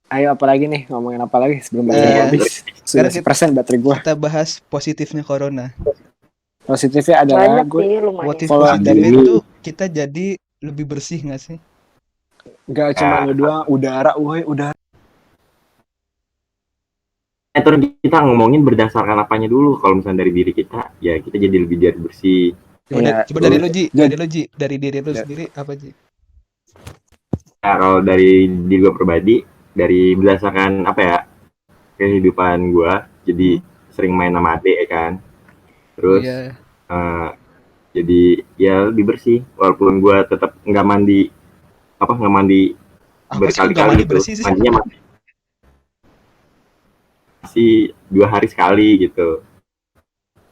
Ayo apalagi nih, ngomongin apa lagi sebelum baterai Eh, habis. Sudah sekarang kita, 1% baterai gua. kita bahas positifnya corona. Positifnya adalah Banyak gue sih lumayan. kalau Positifnya dari itu kita jadi lebih bersih nggak sih? nggak cuma lu doang, udara, woi, udara. Terus kita ngomongin berdasarkan apanya dulu. Kalau misalnya dari diri kita, ya kita jadi lebih bersih. Coba dari lu Ji, dari diri lu sendiri apa Ji? Ya, kalau dari diri gue pribadi, dari berdasarkan apa ya, kehidupan gue, jadi sering main sama adik ya kan. Terus jadi ya lebih bersih, walaupun gue tetap nggak mandi berkali-kali gitu, mandinya masih 2 hari sekali gitu.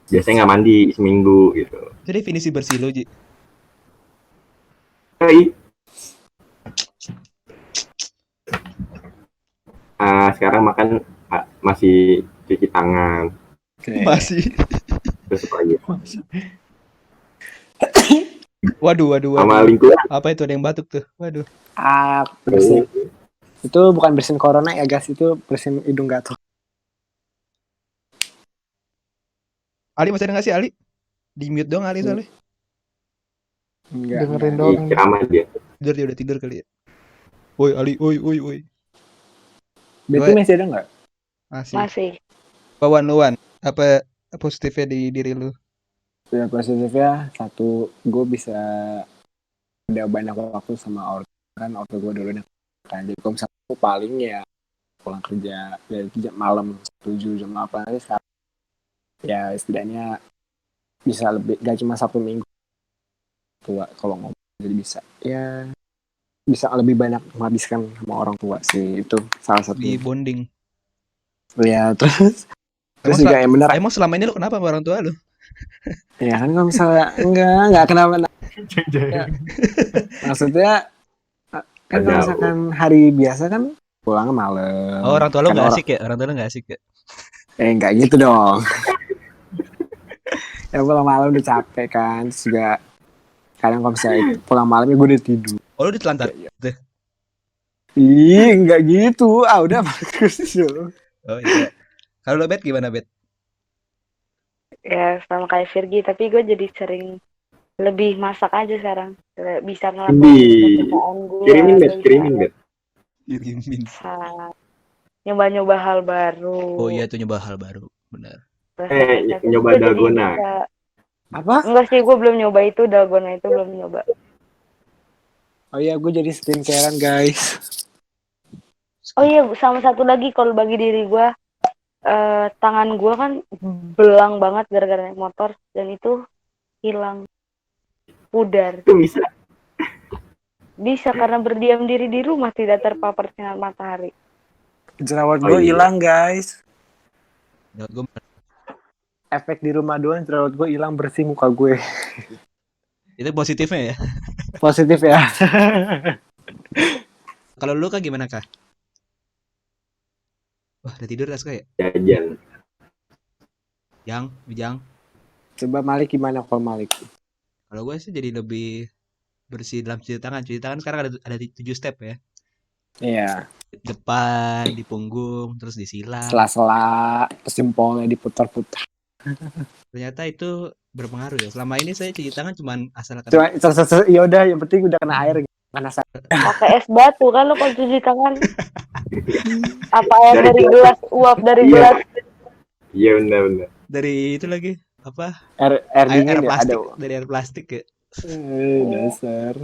Biasanya nggak mandi seminggu gitu. Itu definisi bersih lo Ji. Sekarang makan masih cuci tangan. Masih. Terus apa lagi? Waduh. Sama lingkungan. Apa itu ada yang batuk tuh? Waduh. Bersin. Itu bukan bersin corona ya guys, itu bersin hidung gatel. Ali masih ada nggak sih Ali? Di mute dong Ali soalnya. Enggak. Dengerin dong. Ceramah dia. Dia udah tidur kali ya. Woi Ali, woi. Betul masih ada nggak? Masih. Wan, apa positifnya di diri lu? Ya positifnya satu, gue bisa ada banyak waktu sama ortu gue dulu nih. Kan jadi kalau misalnya paling ya pulang kerja dari malam 7 jam 8 nanti sekarang ya setidaknya bisa lebih, gak cuma 1 minggu tua kalau ngomong, jadi bisa lebih banyak menghabiskan sama orang tua sih, itu salah satu di bonding ya. Terus juga yang benar, emang selama ini lu kenapa sama orang tua lu? Ya kan kalau misalnya enggak kenapa ya, maksudnya kan kalau misalkan hari biasa kan pulang malam. Oh, orang tua lu kan nggak asik ya? Orang tua lu nggak asik ya? Enggak gitu dong. Ya pulang malam udah capek kan, terus juga kadang kalau misalnya pulang malam ya gue udah tidur. Oh, lu ditelantar? Ya. Ih, enggak gitu. Udah bagus dulu. Oh iya. Kalau lo Bet gimana Bet? Ya sama kayak Virgi, tapi gue jadi sering lebih masak aja sekarang. Bisa ngelakuin pekerjaan gue. Kirimin Bet. Nyoba hal baru. Oh iya tuh nyoba hal baru, benar. Nyoba dalgona. Apa? Enggak sih, gue belum nyoba itu, dalgona itu belum nyoba. Oh iya, gue jadi skincarean guys. Oh iya, sama satu lagi kalau bagi diri gue, tangan gue kan belang banget gara-gara naik motor dan itu hilang pudar. Itu bisa karena berdiam diri di rumah, tidak terpapar sinar matahari. Jerawat gue hilang guys. Gue efek di rumah doang, jerawat gue hilang, bersih muka gue. Itu positifnya ya? Positif ya. Kalau lu Kak gimana Kak? Wah, udah tidur Kak ya? Jajan. Bijang. Coba Malik gimana kalau Malik? Kalau gue sih jadi lebih bersih dalam cuci tangan. Cuci tangan sekarang ada 7 step ya. Iya. Depan, di punggung, terus disilang. Sela-sela, terus jempolnya diputar-putar. Ternyata itu berpengaruh ya. Selama ini saya cuci tangan cuman asalkan. Ya udah, yang penting udah kena air. Panas. Pakai es batu kan lo kalau cuci tangan. Apa air dari gelas, uap dari gelas. Iya benar. Dari itu lagi apa? Air dingin ya, plastik, ada. dari air plastik ya. Dasar.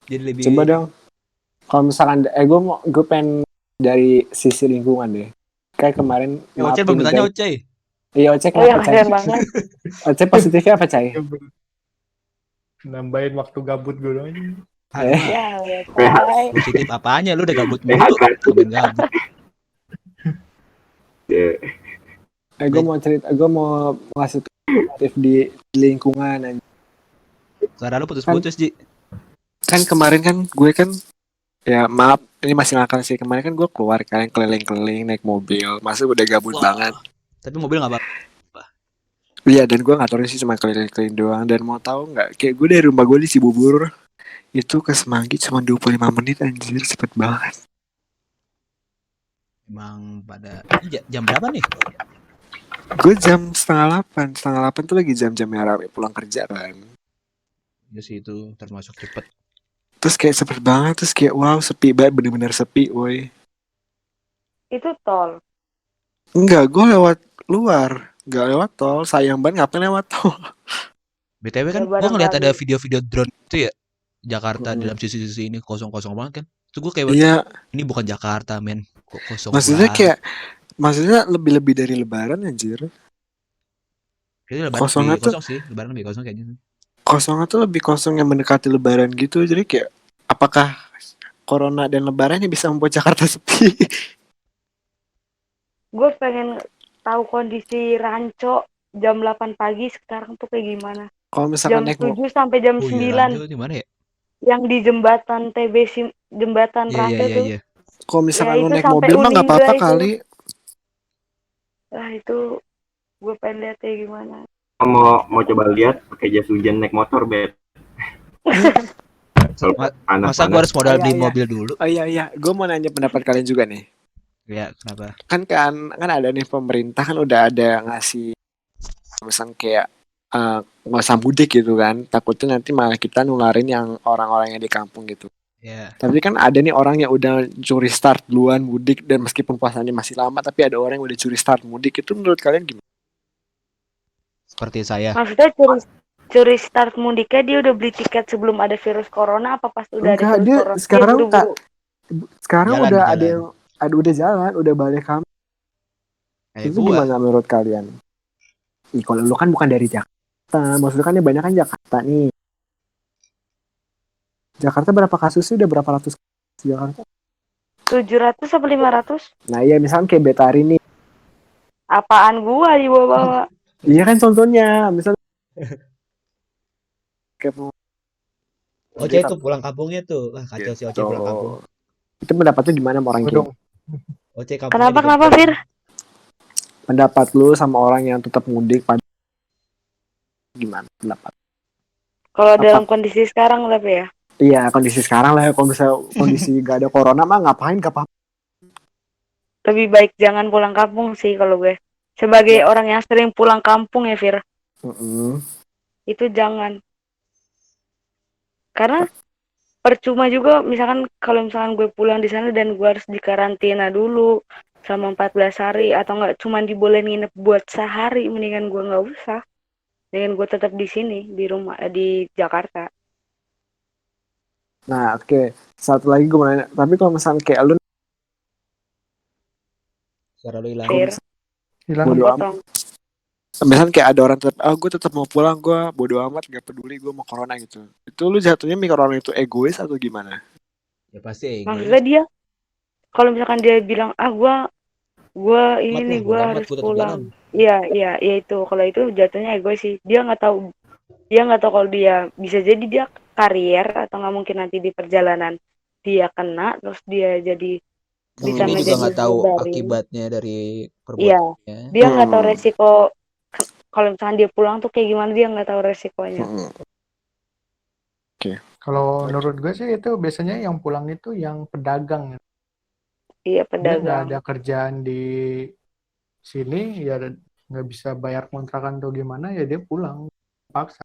Jadi lebih. Coba dong. Kalau misalkan gue pengen dari sisi lingkungan deh. Kayak kemarin. Ocey belum ditanya Ocey. Iya Ocey kenapa Cai? Ocey positifnya apa Cai? Nambahin waktu gabut gue doang. Positif apanya, lu udah gabut mulu. Gabut. Gue mau ngasih positif di lingkungan. Suara lu putus-putus Ji. Kan kemarin kan gue kan, ya maaf ini masih ngakal sih, kemarin kan gue keluar kalian keliling-keliling naik mobil, masa udah gabut banget. Tapi mobil nggak apa-apa. Iya, dan gue nggak tahu sih, cuma keliling-keliling doang. Dan mau tahu nggak, kayak gue dari rumah gue di Cibubur itu ke Semanggi cuma 25 menit, anjir cepet banget. Emang pada jam berapa nih? Gue jam 7:30. 7:30 tuh lagi jam-jamnya rame pulang kerja kan. Ya sih itu termasuk cepet. Terus kayak sepi banget, terus kayak wow sepi banget, bener-bener sepi woi. Itu tol. Enggak, gue lewat luar, nggak lewat tol. Sayang banget ngapain lewat tol. BTW kan Ya, gue ngeliat ada barangkali. video-video drone itu ya. Jakarta Mm-mm. dalam sisi-sisi ini kosong-kosong banget kan. Itu gue kayak Iya, ini bukan Jakarta men. Kok kosong maksudnya banget. kayak maksudnya lebih-lebih dari lebaran anjir. Kayaknya lebaran Kosongnya lebih tuh kosong sih. Lebaran lebih kosong kayaknya. kosongnya tuh lebih kosong yang mendekati lebaran gitu. Jadi kayak apakah corona dan lebaran yang bisa membuat Jakarta sepi? Gue pengen tahu kondisi Ranco jam 8 pagi sekarang tuh kayak gimana. Kalau misalkan Jam naik 7 sampai jam Oh iya 9 Ranjo di mana ya? yang di jembatan TBC, jembatan Iya Rante tuh. iya. kalau Ya misalkan lu itu naik sampai mobil mah nggak Unindra apa-apa itu. kali. Nah itu gue pengen lihat kayak gimana. Mau coba lihat pakai jas hujan naik motor, Bet. Masa gue harus modal beli Iya. mobil dulu? Oh iya, gue mau nanya pendapat kalian juga nih. Ya kenapa? Kan ada nih pemerintah kan udah ada ngasih misal kayak nggak usah mudik gitu kan, takutnya nanti malah kita nularin yang orang-orang yang di kampung gitu. Ya. Tapi kan ada nih orang yang udah curi start duluan mudik dan meskipun puasanya masih lama tapi ada orang yang udah curi start mudik, itu menurut kalian gimana? Seperti saya. Maksudnya curi start mudiknya dia udah beli tiket sebelum ada virus corona apa pas udah Enggak, ada virus dia corona? sekarang dia buru-buru. sekarang Jalan, udah jalan. ada yang udah jalan, udah balik kampung. Itu gua. gimana menurut kalian? Ih, kalau lu kan bukan dari Jakarta, maksudnya kan yang banyak kan Jakarta nih. Jakarta berapa kasusnya? Udah berapa ratus kasus di Jakarta? 700 sampai 500? Nah iya misalnya kayak Betari nih. Apaan gua dibawa-bawa? Iya kan contohnya, misalnya kayak Oce itu pulang kampungnya tuh. Wah kacau sih Oce pulang kampung. Itu pendapatnya gimana sama orang kayak? Oce kampungnya Kenapa Fir? Pendapat lu sama orang yang tetap mudik pada gimana pendapat? Kalau dalam kondisi sekarang tapi ya. Iya kondisi sekarang lah, kalau misalnya kondisi gak ada corona mah ngapain gak apa-apa. Lebih baik jangan pulang kampung sih kalau gue. Sebagai orang yang sering pulang kampung ya Fir. Itu jangan. Karena percuma juga misalkan kalau misalkan gue pulang di sana dan gue harus dikarantina dulu selama 14 hari atau enggak cuma dibolehin nginep buat sehari, mendingan gue nggak usah. Mendingan gue tetap di sini di rumah di Jakarta. Nah oke. Satu lagi gue mau nanya, tapi kalau misalnya kayak lu suara lu hilang. Hilang potong. Misalnya kayak ada orang tetap, gue tetap mau pulang, gue bodo amat, gak peduli gue mau corona gitu. Itu lu jatuhnya mikir orang itu egois atau gimana? Ya pasti egois. Maksudnya dia, kalau misalkan dia bilang, gue ini gue harus pulang. Iya itu. Kalau itu jatuhnya egois sih. Dia nggak tahu kalau dia bisa jadi dia karier atau nggak mungkin nanti di perjalanan dia kena terus dia jadi bisa dia juga nggak tahu akibatnya dari perbuatannya. Iya, dia nggak tahu resiko. Kalau misalkan dia pulang tuh kayak gimana dia nggak tahu resikonya. Oke. Kalau menurut gue sih itu biasanya yang pulang itu yang pedagang. Iya pedagang. Dia nggak ada kerjaan di sini ya nggak bisa bayar kontrakan atau gimana ya dia pulang paksa.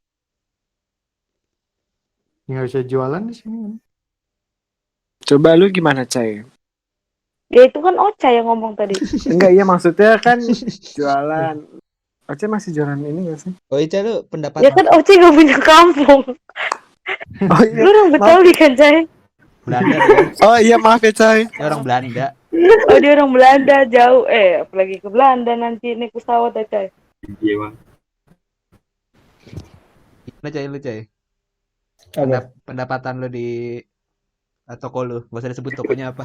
Nggak bisa jualan di sini. Coba lu gimana Cai? Ya itu kan Ocha yang ngomong tadi. Enggak iya maksudnya kan jualan. Oce masih jualan ini gak sih? Oh Ica lu pendapat? Ya kan Oce gak punya kampung. Oh iya. Lu orang Betawi kan Cai? Belanda ya. Oh iya maaf ya Cai. Dia orang Belanda. Oh dia orang Belanda jauh. Apalagi ke Belanda nanti naik pesawat ya Cai. Iya bang. Lu Cai. Pendapatan lu di toko lu. Gak usah disebut tokonya apa.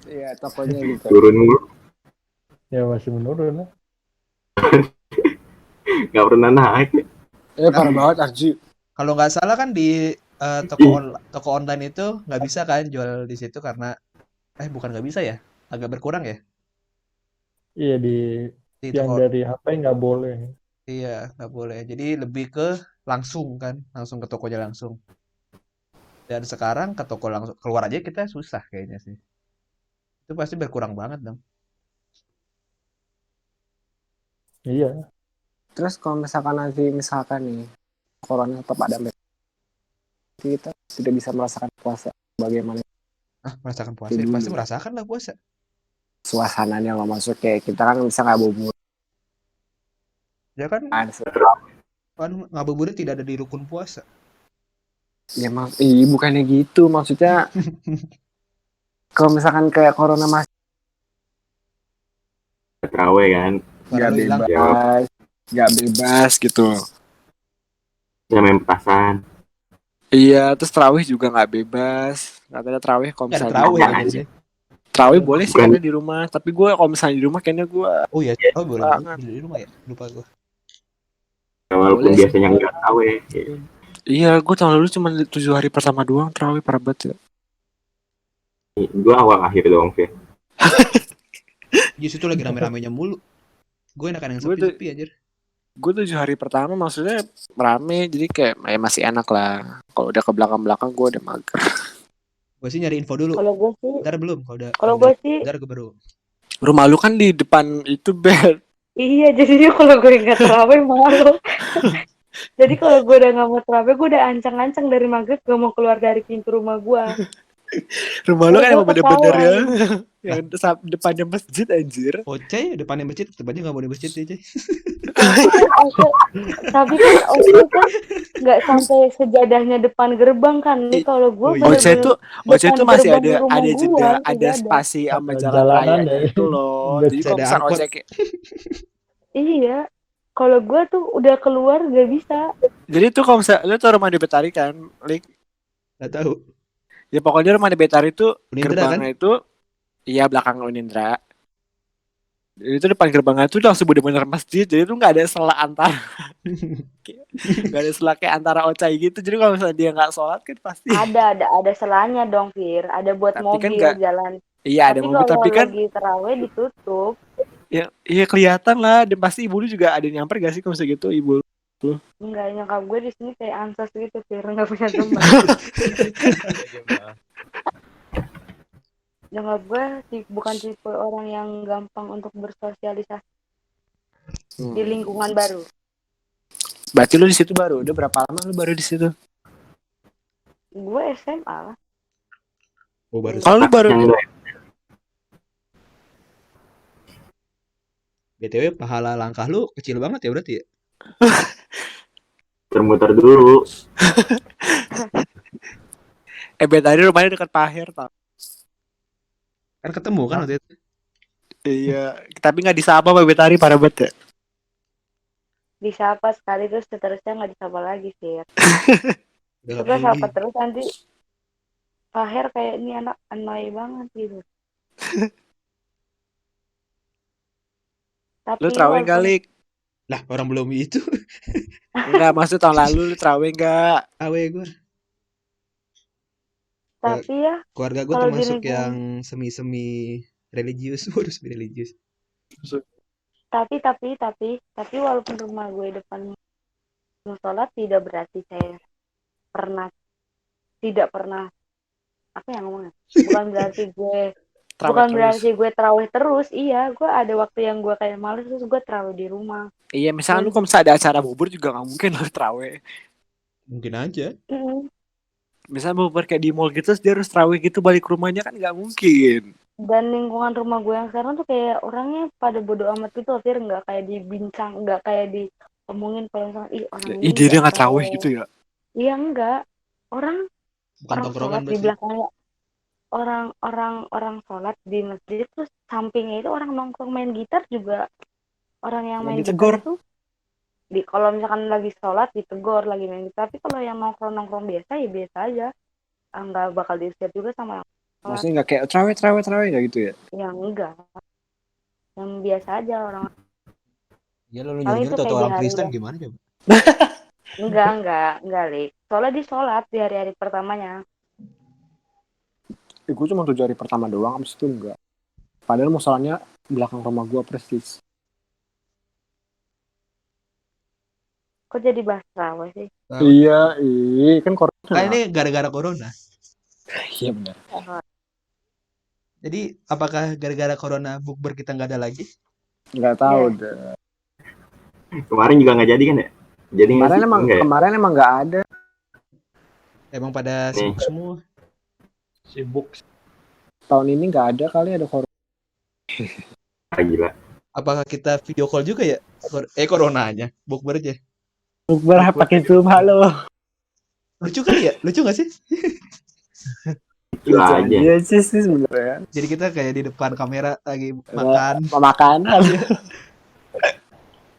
Iya tokonya gitu. Turun mulu. Ya masih menurun lah. Gak pernah naik. Parah banget Arji. Kalau nggak salah kan di toko online itu nggak bisa kan jual di situ karena bukan nggak bisa ya, agak berkurang ya. Iya di yang dari HP nggak boleh. Iya nggak boleh. Jadi lebih ke langsung ke tokonya langsung. Dan sekarang ke toko langsung keluar aja kita susah kayaknya sih. Itu pasti berkurang banget dong. Iya. Terus kalau misalkan nanti nih corona tetap ada, kita tidak bisa merasakan puasa bagaimana Merasakan puasa itu ya? Pasti dulu. merasakan lah puasa. Suasananya lo masuk kayak kita kan bisa ngabuburit Ya kan, kan. ngabuburit tidak ada di rukun puasa. Ya bukannya gitu, maksudnya kalau misalkan kayak corona masih Terawih kan. Suara lu hilang. nggak bebas gitu. Saya main petasan. Iya, terus terawih juga nggak bebas. Katanya terawih kalau Nggak ada misalnya terawih di rumah kan aja. jadi. Terawih boleh sih Bukan. karena di rumah, tapi gue kalau misalnya di rumah kayaknya gue Oh iya, boleh banget. di rumah ya? Lupa gue. Walaupun Boleh sih. biasanya nggak terawih. Iya, gue tahun lalu cuma 7 hari pertama doang terawih, parah banget ya. Gue awal akhir doang sih. Jus itu lagi rame-ramenya mulu. Gue enakan yang sepi-sepi aja. Gue 7 hari pertama maksudnya rame, jadi kayak masih enak lah. Kalau udah ke belakang-belakang gue udah mager. Gue sih nyari info dulu. Kalau gue sih, Ntar belum. kalau gue sih, Ntar gue baru. Rumah lu kan di depan itu, Bel. iya jadinya kalau gue nggak terawih malu. Jadi kalau gue udah nggak mau terawih, gue udah ancang-ancang dari maghrib gak mau keluar dari pintu rumah gue. Rumah lu kan emang bener-bener ya. ketahuan. Yang depannya masjid anjir. Oce depannya masjid, tetep aja nggak mau di masjid aja. Tapi kan Oce kan nggak sampai sejadahnya depan gerbang kan. Nih kalau gue Oce itu masih ada jeda, gua, ada spasi sama jalan Jalanan raya ya. itu loh. Nggak Jadi ada kalau misalkan angkot. Oce kayak Iya, kalau gue tuh udah keluar gak bisa. jadi tuh kalau misalnya lu tuh rumah di Betari kan, Lik. Nggak tahu. Ya pokoknya rumah di Betari itu Unindra kan? gerbangnya itu iya belakang Unindra. Itu depan gerbangnya itu langsung bener-bener masjid, jadi itu nggak ada selah antara nggak ada selah kayak antara Ocai gitu. Jadi kalau misalnya dia nggak sholat kan pasti Ada selanya dong, Fir. Ada buat tapi kan mobil nggak, jalan. iya ada mobil kalau tapi kan lagi terawih ditutup. ya iya kelihatan lah, dan pasti ibu lu juga ada yang nyamper gak sih kalau misalnya gitu ibu lu? Enggak, nyokap gue di sini kayak ansos gitu, Fir. Nggak punya teman. Nyokap gue bukan tipe orang yang gampang untuk bersosialisasi di lingkungan baru. Berarti lu di situ baru udah berapa lama lu baru di situ? Gue SMA lah. Oh baru. Kalau lu baru BTW pahala langkah lu kecil banget ya berarti ya? Muter-muter dulu. Betari rumahnya dekat Paher tau. Kan ketemu kan waktu itu. Iya, tapi nggak disapa Pak Betari, parah banget ya. Disapa sekali terus seterusnya nggak disapa lagi, Fir. Udah Terus sapa terus nanti Fahir kayak ini anak annoy banget gitu. Tapi Lu terawih kali? Lah orang belum itu. Enggak, maksud tahun lalu lu terawih enggak? Awe gue. Tapi ya Keluarga gue kalau di termasuk lingkungan- yang semi religius, harus religius. Tapi walaupun rumah gue depan musola tidak berarti saya tidak pernah apa yang ngomongnya? Bukan berarti gue terawih terus. Iya, gue ada waktu yang gue kayak males terus gue terawih di rumah. Iya, misalnya lu kalau misalnya ada acara bubur juga nggak mungkin lu terawih. Mungkin aja. Misalnya bubur kayak di mall gitu, terus dia harus terawih gitu balik ke rumahnya kan nggak mungkin. Dan lingkungan rumah gue yang sekarang tuh kayak orangnya pada bodo amat gitu, Fir, nggak kayak dibincang, nggak kayak diomongin kalau misalnya orang ini dia nggak terawih gitu ya? Iya enggak, orang Tongkrongan sholat di belakangnya orang sholat di masjid terus sampingnya itu orang nongkrong main gitar juga, orang yang main gitar itu kalau misalkan lagi sholat ditegur lagi main gitar, tapi kalau yang nongkrong biasa ya biasa aja, nggak bakal diusir juga sama yang maksudnya nggak kayak terawih nggak gitu ya? yang enggak, yang biasa aja orang. Ya lu nyuruh tuh orang Kristen gimana coba? Enggak, Lik. Soalnya di sholat di hari-hari pertamanya. Gue cuma 7 hari pertama doang, abis itu enggak. Padahal musolanya belakang rumah gue persis. Kok jadi bahas terawih sih? Iya, kan corona. Ini gara-gara corona. Iya benar. Jadi apakah gara-gara corona bukber kita nggak ada lagi? Nggak tahu deh. Kemarin juga nggak jadi kan ya? Jadi nggak sih? Enggak ya? Kemarin emang nggak ada. Emang pada sibuk semua. Sibuk. Tahun ini nggak ada kali ada corona. Gila. Apakah kita video call juga ya? Coronanya, bukber aja. Bukber pakai Zoom, halo. Lucu kali ya? Lucu nggak sih? Gila aja. Iya sih sebenarnya. Jadi kita kayak di depan kamera lagi makan. Makanan.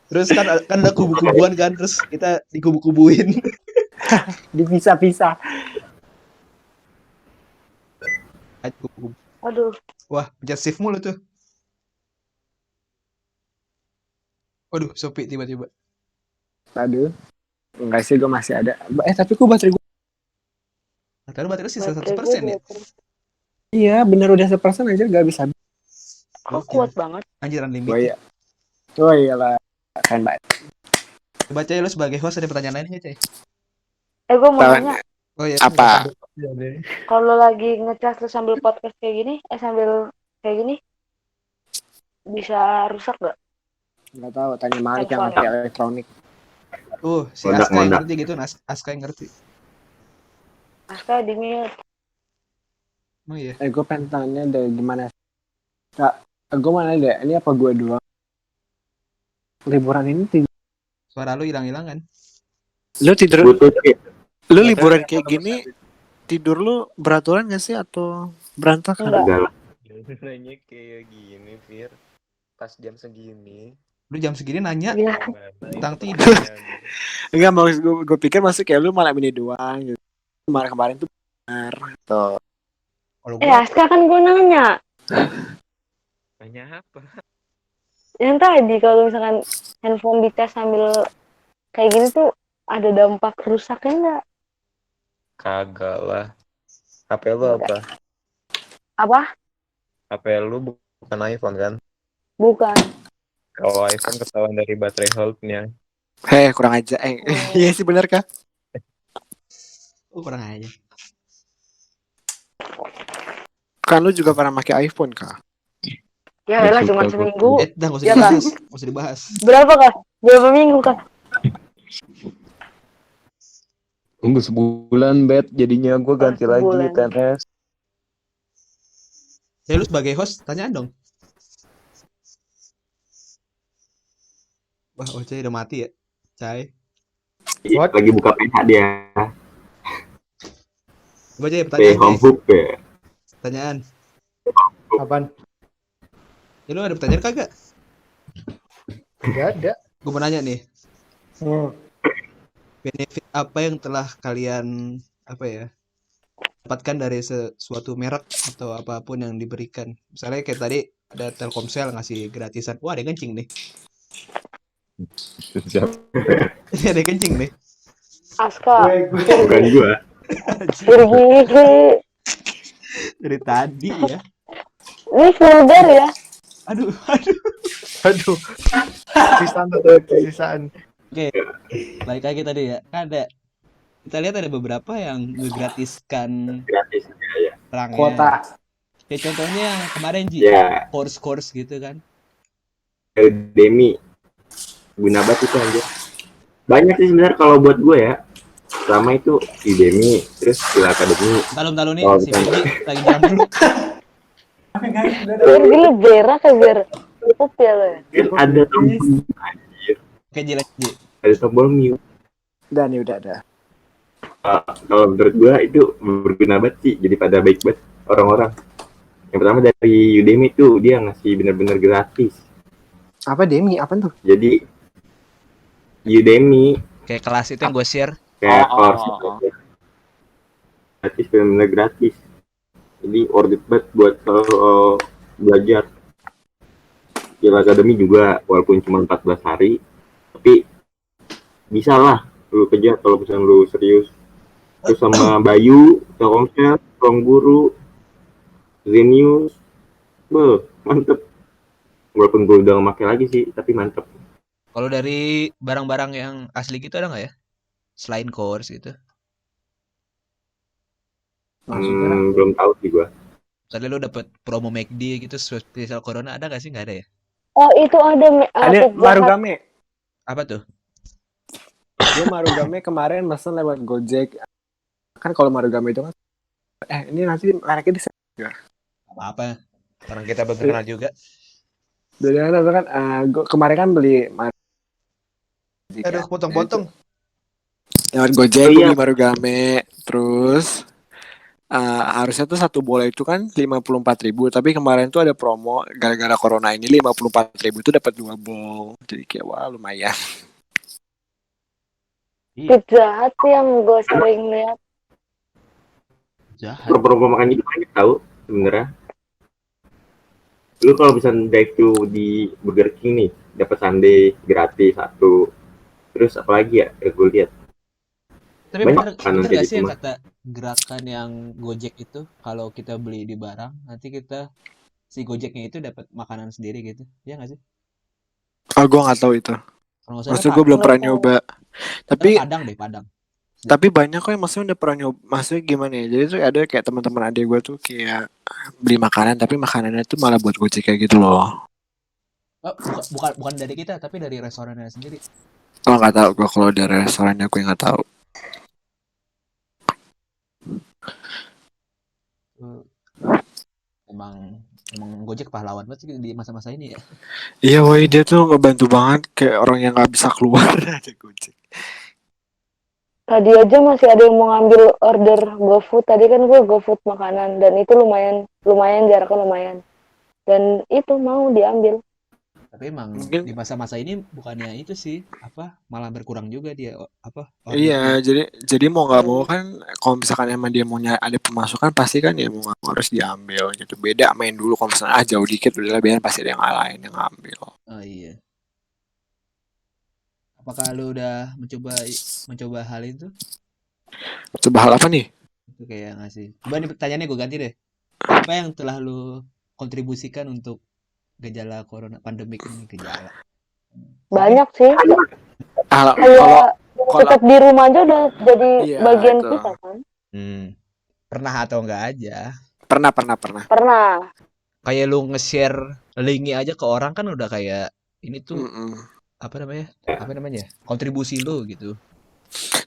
Terus kan ada kubu-kubuan kan, terus kita dikubu-kubuin. Dipisah-pisah. Aduh. Wah, pencet shift mulu tuh. Waduh, sepi tiba-tiba. Aduh. Enggak sih, gue masih ada. Tapi gue baterai gue. Karena baterai sisa 1% ya? Iya, bener udah 1% aja gak bisa. Kok kuat banget? Anjir unlimited. Oh iya. Oh iyalah. Keren banget. Coba Cay, lo sebagai host ada pertanyaan lain nggak, Cay? Gue mau nanya. Oh iya. Apa? Kalau lagi ngecas terus sambil podcast kayak gini, sambil kayak gini, bisa rusak gak? Nggak tahu, tanya Malik yang pakai elektronik. Si Aska yang ngerti gitu, Aska yang ngerti. Aska dingin. Oh iya. Gue pengen tanya deh gimana. Kak, gue mana deh, ini apa gue doang? Liburan ini Suara lu hilang-hilang kan? Lu tidur, Butut ya. lu liburan kayak gini tidur lu beraturan gak sih atau berantakan? Enggak lah. Nanya kayak gini, Fir. Pas jam segini. Lu jam segini nanya Iya. tentang tidur. enggak mau gue pikir masuk kayak lu malam ini doang gitu. Kemarin tuh benar tuh. Kalau gua Aska kan gue nanya. Nanya apa? Yang tadi kalau misalkan handphone dicas sambil kayak gini tuh ada dampak rusaknya nggak? Kagak lah. HP lu apa? Apa? HP lu bukan iPhone kan? Bukan. Kalau iPhone ketahuan dari baterai health-nya. Kurang aja. Iya sih benar Kak. kurang aja. Kan lu juga pernah pakai iPhone Kak? Ya elah cuma seminggu. Dah nggak usah Ya, dibahas. Nggak usah dibahas. Berapa Kak? Berapa minggu Kak? Tunggu sebulan, Bet. Jadinya gue ganti lagi sebulan. TNS. Ya lu sebagai host, tanyaan dong. Wah, Cay udah mati ya? Cay. What? Lagi buka PH dia. Coba aja pertanyaan. Home hook ya. Pertanyaan. Apaan? Ya lu ada pertanyaan kagak? Enggak ada. Gue mau nanya nih. Benefit apa yang telah kalian dapatkan dari sesuatu merek atau apapun yang diberikan? Misalnya kayak tadi ada Telkomsel ngasih gratisan. Wah, ada yang kencing nih. Ini ada yang kencing nih. Aska. Bukan gua. Pergi. Dari tadi ya. Ini vulgar ya. Aduh. Aduh. Sisaan. Oke. Balik lagi tadi ya. Kan ada kita lihat ada beberapa yang ngegratiskan Gratis ya. perangnya. Kuota. Kayak contohnya yang kemarin Ji, Ya. course gitu kan. Udemy. Gunabat itu aja. Banyak sih sebenarnya kalau buat gue ya. Pertama itu Udemy, terus Skill Academy. Talu nih Oh, si Benji lagi jalan dulu. Biar gila berak ya biar. Cukup ya lo ya. Kan ada tombol anjir. Oke Ji, Ji. Ada tombol mute. Udah nih, udah ada. Kalau menurut gue itu berguna banget sih. Jadi pada baik banget orang-orang. Yang pertama dari Udemy tuh dia ngasih bener-bener gratis. Apa Demi? Apa tuh? Jadi Udemy Kayak kelas itu yang gue share. kayak Oh, course oh, gitu. oh. Gratis, bener-bener gratis. Jadi worth it banget buat kalau belajar. Skill Academy juga walaupun cuma 14 hari, tapi bisa lah lu kejar kalau misalnya lu serius. Terus sama Bayu, Telkomsel, Ruang Guru, Zenius, mantep. Walaupun gue udah nggak pakai lagi sih, tapi mantep. Kalau dari barang-barang yang asli gitu ada nggak ya? Selain course gitu. Belum tahu sih gue. Tadi lu dapet promo McD gitu spesial corona ada nggak sih? Nggak ada ya? Oh itu ada Ada Marugame. Apa tuh? Gue Marugame kemarin mesen lewat Gojek. Kan kalau Marugame itu kan ini nanti mereknya di Apa-apa. Orang kita belum kenal juga. Jadi kan gue kemarin kan beli Aduh, potong-potong. lewat Gojek Oh, gue iya. beli Marugame. Terus harusnya tuh satu bola itu kan 54.000, tapi kemarin tuh ada promo gara-gara corona ini 54.000 itu dapat 2 bowl. Jadi kayak wah lumayan. Jahat sih yang gue sering lihat. Jahat. Promo makan itu banyak tahu sebenarnya. Lu kalau bisa drive thru di Burger King nih, dapat sundae gratis 1. Terus apa lagi ya? Gue lihat. Tapi Banyak bener kanan gak kayak sih gitu yang mah. kata gerakan yang Gojek itu kalau kita beli di barang nanti kita si Gojeknya itu dapat makanan sendiri gitu, ya nggak sih? Gue nggak tahu itu. Kalau nggak salah Maksudnya gue belum pernah nyoba. Tapi Padang. tapi banyak kok yang maksudnya udah pernah nyoba. Maksudnya gimana ya? Jadi tuh ada kayak teman-teman adik gue tuh kayak beli makanan tapi makanannya tuh malah buat Gojek kayak gitu loh. Oh, bukan dari kita tapi dari restorannya sendiri. Oh nggak tahu gue kalau dari restorannya gue nggak tahu. Emang Gojek pahlawan banget sih di masa-masa ini ya. Iya woi dia tuh ngebantu banget kayak orang yang nggak bisa keluar ada Gojek. Tadi aja masih ada yang mau ngambil order GoFood. Tadi kan gue GoFood makanan dan itu lumayan jaraknya lumayan. Dan itu mau diambil. Tapi emang Mungkin- di masa-masa ini bukannya itu sih malah berkurang juga dia Iya, ordernya. jadi mau nggak mau kan, kalau misalkan emang dia mau ada pemasukan pasti kan ya mau nggak mau harus diambil gitu. Beda main dulu kalau misalnya jauh dikit udah biar pasti ada yang lain yang ngambil. Oh iya. Apakah lu udah mencoba hal itu? Coba hal apa nih? Itu kayak ngasih. Coba nih pertanyaannya gue ganti deh. Apa yang telah lu kontribusikan untuk gejala corona pandemik ini gejala? Banyak sih. Kalau Kayak tetap di rumah aja udah jadi Iya, bagian itu. kita kan. Pernah atau enggak aja? pernah. Pernah. Kayak lu nge-share linknya aja ke orang kan udah kayak ini tuh Mm-mm. apa namanya? Kontribusi lu gitu.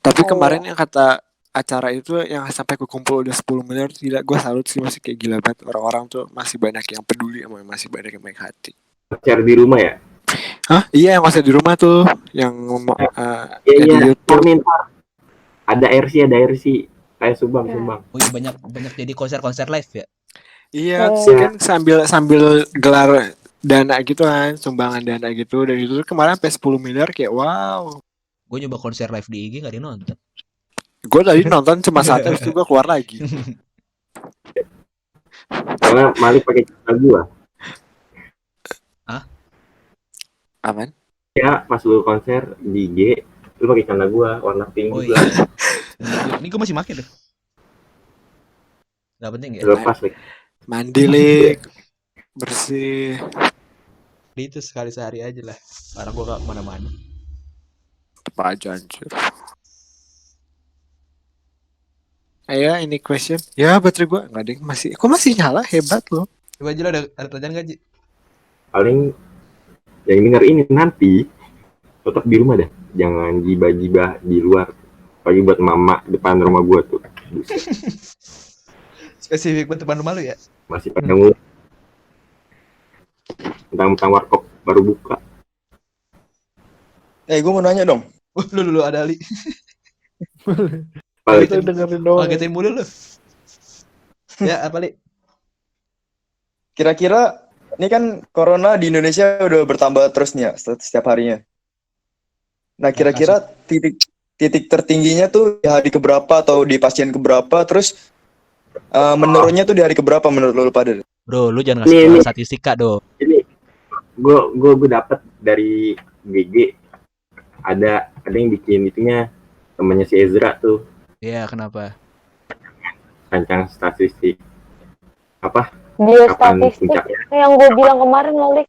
Tapi Oh, kemarin yang kata acara itu yang sampai kekumpul udah 10 miliar gila, gue salut sih, masih kayak gila banget orang-orang tuh masih banyak yang peduli sama masih banyak yang baik hati. Share di rumah ya? Hah? Iya yang masih di rumah tuh yang Iya, di YouTube. Ada RC kayak sumbang. Oh iya banyak jadi konser live ya. Iya, Oh. kan sambil gelar dana gitu kan, sumbangan dana gitu, dan itu tuh kemarin sampai 10 miliar kayak wow. Gue nyoba konser live di IG gak ada yang nonton. Gue tadi nonton cuma satu, habis itu gue keluar lagi. Karena Malik pakai celana gua. Aman? Ya, pas lu konser di IG, lu pakai celana gua warna pink Oh juga. iya. Ini gue masih pakai deh. Gak penting ya. Lepas lagi. Mandi lik, bersih. Itu sekali sehari aja lah. Barang gue gak kemana-mana. Tetep aja anjir. Ayo ini question. Ya baterai gue nggak ada yang masih. Kok masih nyala, hebat loh. Coba aja lo ada pertanyaan gak, Ji? Paling yang denger ini nanti tetap di rumah dah. Jangan gibah-gibah di luar. Apalagi buat mama depan rumah gua tuh. Spesifik buat teman rumah lu ya? Masih pada ngurus. Tentang warkop baru buka. Gue mau nanya dong. Lu ada Ali. Itu dengerin doang. Ngagetin mulu lu. Ya, apa Li? Kira-kira ini kan corona di Indonesia udah bertambah terus nih ya setiap harinya. Nah, kira-kira titik tertingginya tuh di hari keberapa atau di pasien keberapa, terus menurunnya tuh di hari keberapa menurut lu pada? Bro, lu jangan ngasih statistika dong. Ini gue dapet dari GG. Ada yang bikin itunya temannya si Ezra tuh. Iya, kenapa? Rancang statistik. Apa? Dia Kapan statistik puncaknya? yang gue bilang kemarin Malik.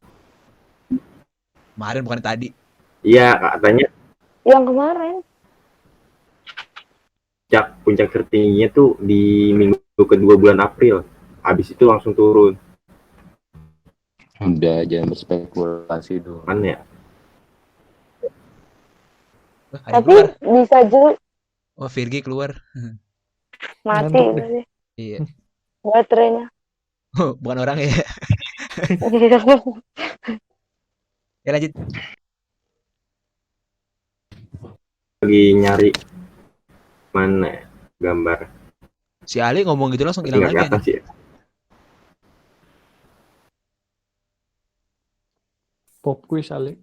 Kemarin bukan tadi. Iya, katanya Yang kemarin. puncak tertingginya tuh di minggu kedua bulan April. Habis itu langsung turun. Udah jangan berspekulasi dong. Kan ya? Ada yang Tapi keluar. bisa juga Oh, Virgi keluar. mati Ngantuk deh. berarti Iya. baterainya. Oh, bukan orang ya. Ya lanjut. Lagi nyari mana ya gambar, Si Ali ngomong gitu langsung tapi hilang nggak lagi kelihatan aja. sih ya. Pop quiz Ali.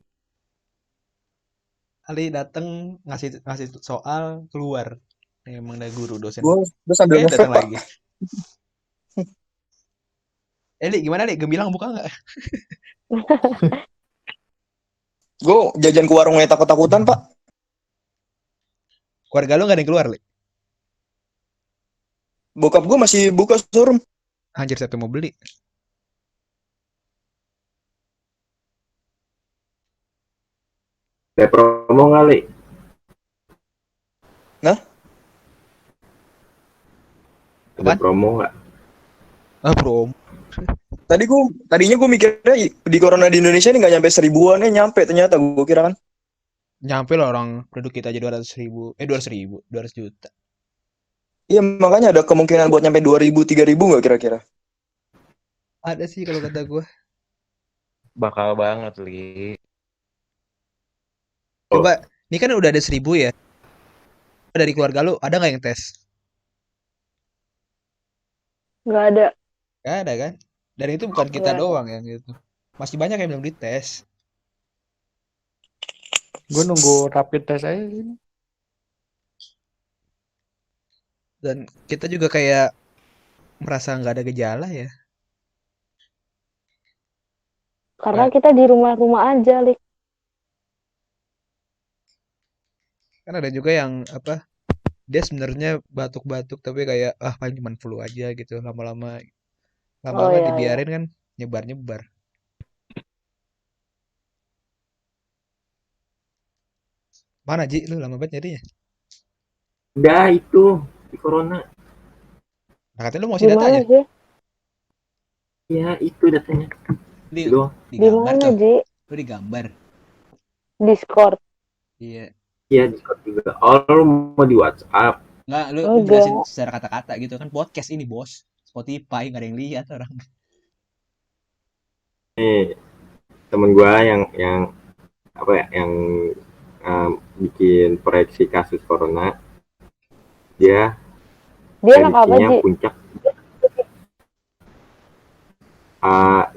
Ali datang ngasih ngasih soal keluar. Emang ada guru dosen. Gue sambil ngefek Datang Pak. lagi. Li, gimana Li? Gemilang buka nggak? Gue jajan ke warungnya takut-takutan Pak. Keluarga lu nggak ada yang keluar, Li? Bokap gue masih buka showroom. Anjir, siapa yang mau beli? Ada promo kali. Nah? Ada Apaan? promo nggak? Ah, bro. Tadinya gue mikirnya di corona di Indonesia ini nggak nyampe 1000-an, nyampe ternyata gue kira kan. Nyampe lah, orang penduduk kita aja 200.000. 200 juta. Iya makanya ada kemungkinan buat nyampe 2000 3000 nggak kira-kira? Ada sih kalau kata gue. Bakal banget, Li. Coba, ini kan udah ada 1000 ya. Dari keluarga lu ada nggak yang tes? Nggak ada. Gak ada kan? Dan itu bukan kita Nggak ada. doang yang gitu. Masih banyak yang belum dites. Gue nunggu rapid test aja ini. Dan kita juga kayak merasa nggak ada gejala ya. Karena kita di rumah-rumah aja, Lik. Kan ada juga yang apa? Dia sebenarnya batuk-batuk tapi kayak paling cuma flu aja gitu. Lama-lama Oh lama-lama iya, iya. dibiarin kan nyebar-nyebar. Mana Ji? Lu lama banget nyarinya. Udah itu di corona. Nah, katanya lu mau kasih Gimana datanya. sih? Ya itu datanya. Di Doang. gambar Gimana, tuh. Ji? Lu di gambar. Discord. Iya. Iya Discord juga. Oh lu mau di WhatsApp? Nggak, lu Enggak. jelasin secara kata-kata gitu kan, podcast ini bos. Spotify nggak ada yang lihat orang. Nih temen gue yang apa ya yang bikin proyeksi kasus corona, dia Dia anak apa, prediksinya Ji? puncak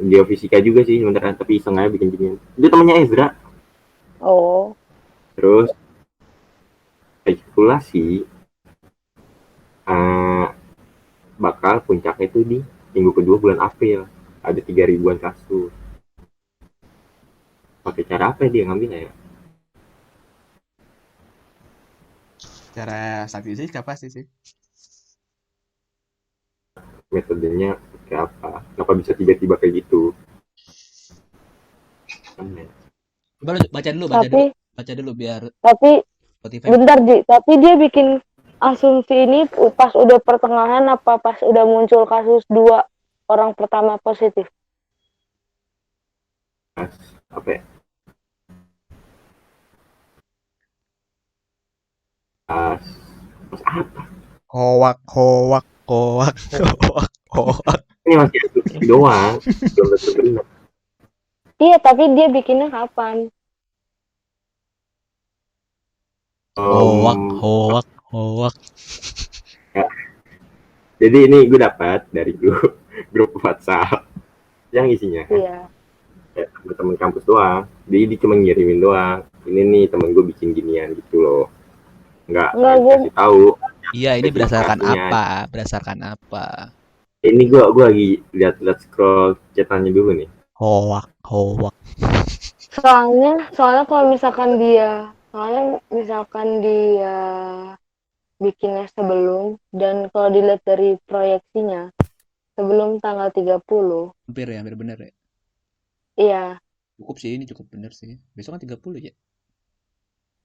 geofisika juga sih sebenarnya, tapi iseng aja bikin ginian. Itu temennya Ezra. Oh. Terus spekulasi bakal puncaknya itu di minggu kedua bulan April, ada 3000-an kasus. Pakai cara apa dia ngambilnya ya? Cara statistik apa sih? Metodenya kayak apa? Kenapa bisa tiba-tiba kayak gitu? Coba lu baca dulu biar Tapi Spotify. bentar, Ji. Tapi dia bikin asumsi ini pas udah pertengahan apa pas udah muncul kasus 2 orang pertama positif? Apa ya? Pas apa? Hoak. Ini masih asumsi doang, belum tentu benar. Iya, tapi dia bikinnya kapan? Hoak. Ya. Jadi ini gue dapat dari grup WhatsApp yang isinya Iya. ya, temen kampus doang. Dia cuma ngirimin doang. Ini nih temen gue bikin ginian gitu loh. Nggak kasih tahu. Iya, ini berdasarkan apa? Ini gue lagi lihat scroll chatannya dulu nih. Hoak. Soalnya kalau misalkan dia bikinnya sebelum, dan kalau dilihat dari proyeksinya sebelum tanggal 30. Hampir benar ya. Iya. Cukup sih, ini cukup benar sih. Besok kan 30 ya.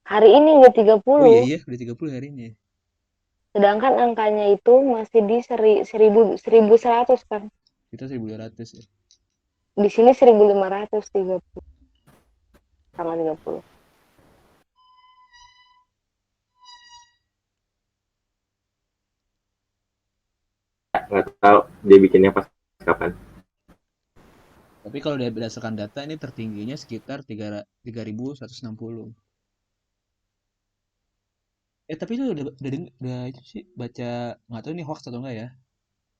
Hari ini udah 30. Oh iya, udah 30 hari ini. Sedangkan angkanya itu masih di 1100 kan. Kita 1200 ya. Di sini 1530. Tanggal 30. nggak tahu dia bikinnya pas kapan. Tapi kalau dia berdasarkan data ini tertingginya sekitar 3.160. Tapi itu udah itu sih baca, nggak tahu ini hoax atau enggak ya.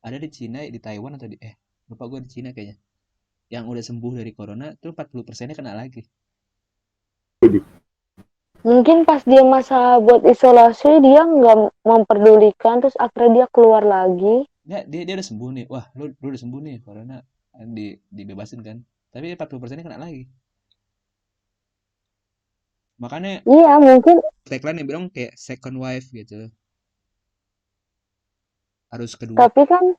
Ada di Cina, di Taiwan atau lupa gue, di Cina kayaknya. Yang udah sembuh dari corona tuh 40%-nya kena lagi. Mungkin pas dia masa buat isolasi dia nggak memperdulikan, terus akhirnya dia keluar lagi. Dia udah sembuh nih. Wah, lu udah sembuh nih corona, dibebasin kan. Tapi 40%-nya kena lagi. Makanya Iya, mungkin. tagline yang bilang kayak second wave gitu. Harus kedua. Tapi kan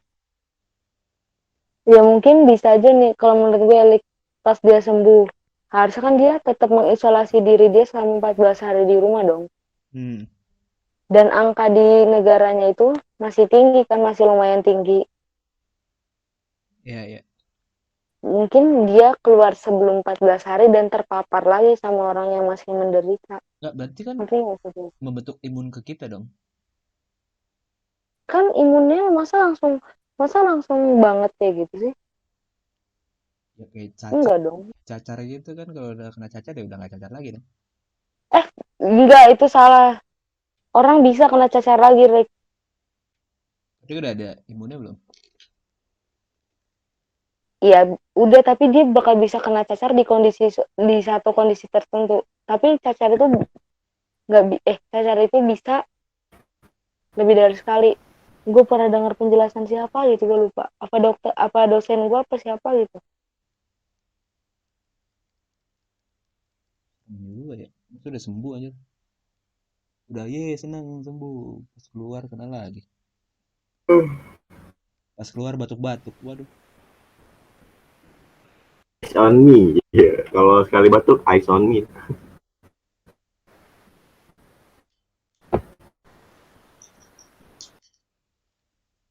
ya mungkin bisa aja nih kalau menurut gue pas dia sembuh harusnya kan dia tetap mengisolasi diri dia selama 14 hari di rumah dong. Dan angka di negaranya itu masih tinggi kan, masih lumayan tinggi. Iya. Mungkin dia keluar sebelum 14 hari dan terpapar lagi sama orang yang masih menderita. Nggak, berarti kan membentuk imun ke kita dong. Kan imunnya masa langsung banget kayak gitu sih? Ya kayak Enggak dong. Cacar gitu kan, kalau udah kena cacar ya udah nggak cacar lagi dong. Enggak, itu salah. Orang bisa kena cacar lagi, Rick. Tapi udah ada imunnya belum? Iya, udah, tapi dia bakal bisa kena cacar di satu kondisi tertentu. Tapi cacar itu cacar itu bisa lebih dari sekali. Gue pernah dengar penjelasan siapa gitu, gue lupa. Apa dokter, apa dosen gue, apa siapa gitu. Juga ya, itu udah sembuh aja. Udah senang sembuh. Pas keluar kena lagi. Pas keluar batuk-batuk, waduh. Ice on me, kalau sekali batuk ice on me.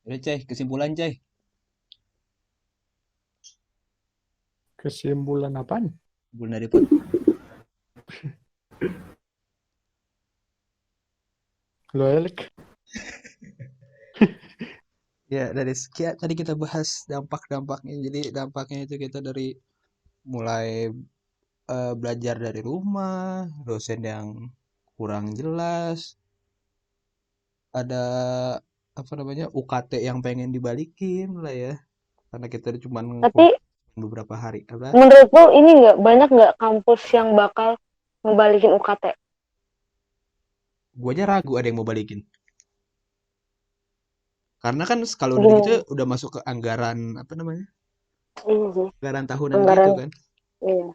Udah Cai, kesimpulan Cai. Kesimpulan apaan? Kesimpulan dari pot. Lo Elik. Ya, dari sekian tadi kita bahas dampak-dampaknya. Jadi dampaknya itu kita dari mulai belajar dari rumah, dosen yang kurang jelas, ada UKT yang pengen dibalikin lah ya, karena kita cuma Tapi beberapa hari. Menurut lo ini banyak nggak kampus yang bakal ngebalikin UKT? Gue aja ragu ada yang mau balikin. Karena kan kalau udah gitu udah masuk ke anggaran Iya sih. Anggaran tahunan gitu kan. Iya.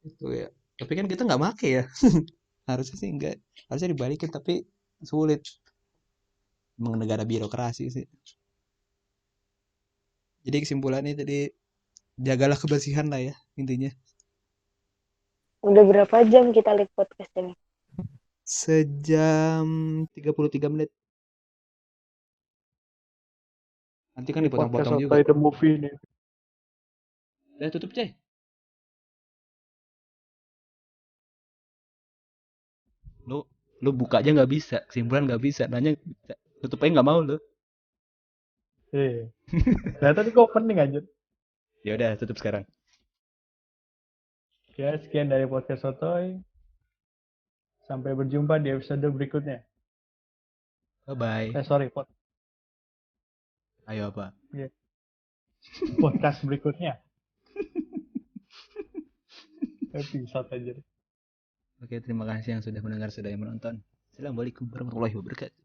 Itu ya. Tapi kan kita nggak make ya. Harusnya sih enggak. Harusnya dibalikin, tapi sulit. Emang negara birokrasi sih. Jadi kesimpulannya tadi, jagalah kebersihan lah ya intinya. Udah berapa jam kita live podcast ini? Sejam 33 menit. Nanti kan dipotong-potong juga. Podcast The Movie nih. Udah tutup Cai. Lu buka aja nggak bisa, kesimpulan nggak bisa, nanya tutup aja nggak mau lu. Iya. Nah tadi kok opening aja. Ya udah tutup sekarang. Ya sekian dari podcast Sotoy. Sampai berjumpa di episode berikutnya. Bye bye. Sorry, Ayo apa? Yeah. Podcast berikutnya. Episode aja. Oke, terima kasih yang sudah mendengar, sudah yang menonton. Assalamualaikum warahmatullahi wabarakatuh.